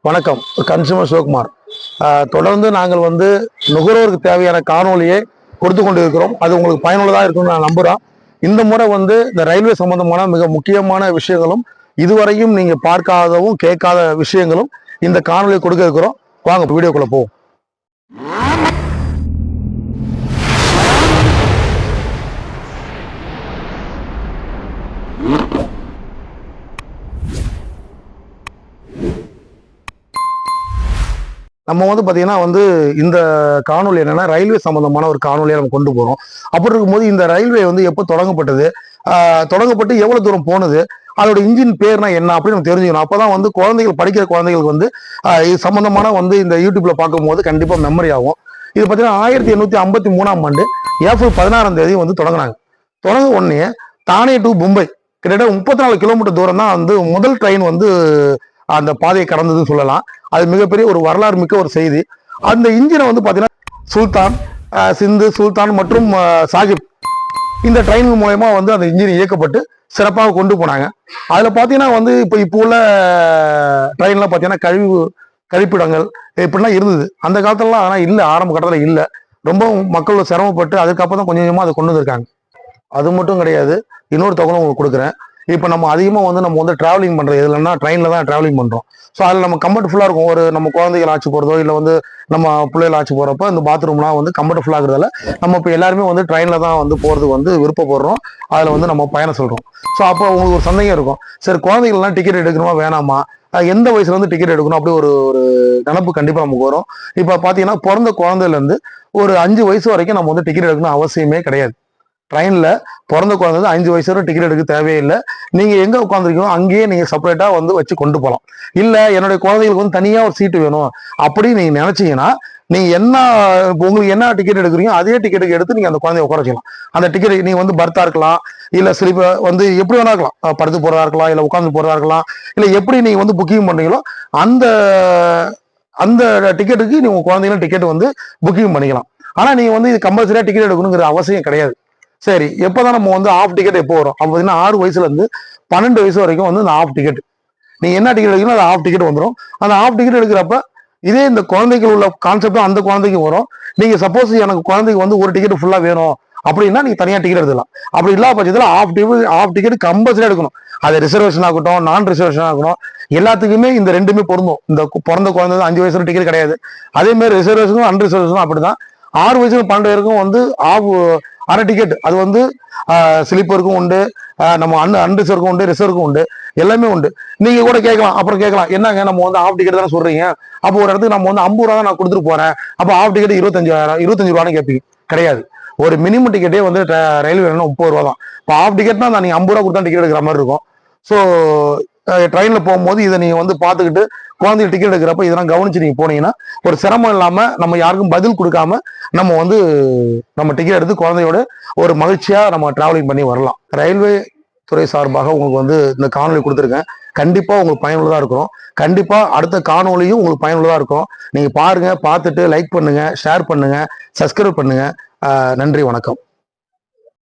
வணக்கம். கன்சூமர் சிவகுமார். தொடர்ந்து நாங்கள் நுகர்வோருக்கு தேவையான காணொலியை கொடுத்து கொண்டிருக்கிறோம். அது உங்களுக்கு பயனுள்ளதாக இருக்கும்னு நான் நம்புகிறோம். இந்த முறை இந்த ரயில்வே சம்பந்தமான மிக முக்கியமான விஷயங்களும் இதுவரையும் நீங்க பார்க்காதவும் கேட்காத விஷயங்களும் இந்த காணொலியை கொடுக்க இருக்கிறோம். வாங்க வீடியோக்குள்ள போவோம். நம்ம பாத்தீங்கன்னா இந்த காணொலி என்னன்னா ரயில்வே சம்பந்தமான ஒரு காணொலியை நம்ம கொண்டு போறோம். அப்படி இருக்கும்போது இந்த ரயில்வே எப்போ தொடங்கப்பட்டது, தொடங்கப்பட்டு எவ்வளவு தூரம் போனது, அதோட இன்ஜின் பேர்னா என்ன அப்படின்னு நம்ம தெரிஞ்சுக்கணும். அப்பதான் குழந்தைகள் படிக்கிற குழந்தைகளுக்கு இது சம்பந்தமான இந்த யூடியூப்ல பார்க்கும்போது கண்டிப்பா மெமரி ஆகும். இது பார்த்தீங்கன்னா 1853ஆம் ஆண்டு ஏப்ரல் 16ஆம் தேதி தொடங்கினாங்க. தொடங்க உடனே தானே டு மும்பை கிட்டத்தட்ட 34 கிலோமீட்டர் தூரம் தான் முதல் ட்ரெயின் அந்த பாதையை கடந்ததுன்னு சொல்லலாம். அது மிகப்பெரிய ஒரு வரலாறு மிக்க ஒரு செய்தி. அந்த இன்ஜினை பாத்தீங்கன்னா சுல்தான், சிந்து, சுல்தான் மற்றும் சாஹிப் இந்த ட்ரெயின் மூலயமா அந்த இன்ஜின் இயக்கப்பட்டு சிறப்பாக கொண்டு போனாங்க. அதுல பாத்தீங்கன்னா இப்போ உள்ள ட்ரெயின்ல பாத்தீங்கன்னா கழிப்பிடங்கள் இப்படிலாம் இருந்தது. அந்த காலத்துலலாம் ஆனா இல்ல, ஆரம்ப கட்டத்துல இல்ல. ரொம்ப மக்கள் சிரமப்பட்டு அதுக்கப்புறம் தான் கொஞ்சம் கொஞ்சமா அதை கொண்டு வந்திருக்காங்க. அது மட்டும் கிடையாது, இன்னொரு தகவலும் உங்களுக்கு கொடுக்குறேன். இப்போ நம்ம அதிகமாக நம்ம டிராவலிங் பண்ணுறது எதுலன்னா ட்ரெயினில் தான் டிராவலிங் பண்ணுறோம். ஸோ அதில் நம்ம கம்ஃபர்ட்ஃபுல்லாக இருக்கும். ஒரு நம்ம குழந்தைகள் ஆச்சு போகிறதோ இல்லை நம்ம பிள்ளைகள் ஆச்சு போகிறப்ப இந்த பாத்ரூம்லாம் கம்ஃபர்ட்ஃபுல்லாக இருக்கிறதால நம்ம இப்போ எல்லாருமே ட்ரெயினில் தான் போகிறதுக்கு விருப்பப்படுறோம். அதில் நம்ம பயணம் சொல்கிறோம். ஸோ அப்போ உங்களுக்கு ஒரு சந்தேகம் இருக்கும், சரி குழந்தைகள்லாம் டிக்கெட் எடுக்கணுமா வேணாமா, எந்த வயசுல டிக்கெட் எடுக்கணும், அப்படி ஒரு ஒரு நினப்பு கண்டிப்பாக நமக்கு வரும். இப்போ பார்த்தீங்கன்னா பிறந்த குழந்தையிலேருந்து ஒரு 5 வயசு வரைக்கும் நம்ம டிக்கெட் எடுக்கணும் அவசியமே கிடையாது. ட்ரெயின்ல பிறந்த குழந்தை 5 வயசு வரை டிக்கெட் எடுக்க தேவையில்லை. நீங்க எங்க உட்காந்துருக்கீங்களோ அங்கேயே நீங்க செப்பரேட்டா வச்சு கொண்டு போகலாம். இல்ல என்னுடைய குழந்தைகளுக்கு தனியா ஒரு சீட்டு வேணும் அப்படின்னு நீங்க நினைச்சீங்கன்னா நீங்க உங்களுக்கு என்ன டிக்கெட் எடுக்கிறீங்க அதே டிக்கெட்டுக்கு எடுத்து நீங்க அந்த குழந்தைய உட்கார வச்சுக்கலாம். அந்த டிக்கெட் நீங்க பர்த்தா இருக்கலாம், இல்ல ஸ்லீப்பர் எப்படி வேணா இருக்கலாம், படுத்து போறதா இருக்கலாம், இல்ல உட்காந்து போறதா இருக்கலாம், இல்ல எப்படி நீங்க புக்கிங் பண்றீங்களோ அந்த அந்த டிக்கெட்டுக்கு நீங்க குழந்தைகளும் டிக்கெட் புக்கிங் பண்ணிக்கலாம். ஆனா நீங்க இது கம்பல்சரியா டிக்கெட் எடுக்கணுங்கிற அவசியம் கிடையாது. சரி, எப்போதான் நம்ம ஆஃப் டிக்கெட் எப்போ வரும்? அப்போ பார்த்தீங்கன்னா 6 வயசுல இருந்து 12 வயசு வரைக்கும் அந்த ஆஃப் டிக்கெட் நீங்க என்ன டிக்கெட் எடுக்கணும் அது ஆஃப் டிக்கெட் வந்துடும். அந்த ஆஃப் டிக்கெட் எடுக்கிறப்ப இதே இந்த குழந்தைகள் உள்ள கான்செப்டும் அந்த குழந்தைக்கு வரும். நீங்க சப்போஸ் எனக்கு குழந்தைக்கு ஒரு டிக்கெட் ஃபுல்லா வேணும் அப்படின்னா நீங்க தனியா டிக்கெட் எடுத்துக்கலாம். அப்படி இல்லாத பட்சத்தில் ஆஃப் டிக்கெட் கம்பல்சரி எடுக்கணும். அது ரிசர்வேஷன் ஆகட்டும், நான் ரிசர்வேஷன் ஆகணும், எல்லாத்துக்குமே இந்த ரெண்டுமே பொருந்தும். இந்த பிறந்த குழந்தை 5 வயசுல டிக்கெட் கிடையாது. அதே மாதிரி ரிசர்வேஷனும் அன்ரிசர்வேஷனும் அப்படிதான். 6 வயசுல 12 வரைக்கும் ஆஃப் அரை டிக்கெட் அது ஸ்லீப்பருக்கும் உண்டு, நம்ம அன்ரிசர்வுக்கும் உண்டு, ரிசர்வுக்கும் உண்டு, எல்லாமே உண்டு. நீங்க கூட கேட்கலாம் என்னங்க நம்ம ஆஃப் டிக்கெட் தானே சொல்றீங்க, அப்போ ஒரு இடத்துக்கு நம்ம 50 ரூபா தான் நான் கொடுத்துட்டு போறேன், அப்போ ஆஃப் டிக்கெட் 25 ரூபான்னு கேட்பீங்க. கிடையாது. ஒரு மினிமம் டிக்கெட்டே ரயில்வே 30 ரூபா தான். இப்போ ஆஃப் டிக்கெட்னா நீங்க 50 ரூபா கொடுத்தா டிக்கெட் எடுக்கிற மாதிரி இருக்கும். ஸோ ட்ரெயின்ல போகும்போது இதை நீங்க பார்த்துக்கிட்டு குழந்தைகள் டிக்கெட் எடுக்கிறப்ப இதெல்லாம் கவனிச்சு நீங்க போனீங்கன்னா ஒரு சிரமம் இல்லாம நம்ம யாருக்கும் பதில் கொடுக்காம நம்ம நம்ம டிக்கெட் எடுத்து குழந்தையோட ஒரு மகிழ்ச்சியா நம்ம டிராவலிங் பண்ணி வரலாம். ரயில்வே துறை சார்பாக உங்களுக்கு இந்த காணொலி கொடுத்துருக்கேன். கண்டிப்பா உங்களுக்கு பயனுள்ளதா இருக்கும். கண்டிப்பா அடுத்த காணொலியும் உங்களுக்கு பயனுள்ளதா இருக்கும். நீங்க பாருங்க, பார்த்துட்டு லைக் பண்ணுங்க, ஷேர் பண்ணுங்க, சப்ஸ்கிரைப் பண்ணுங்க. நன்றி, வணக்கம்.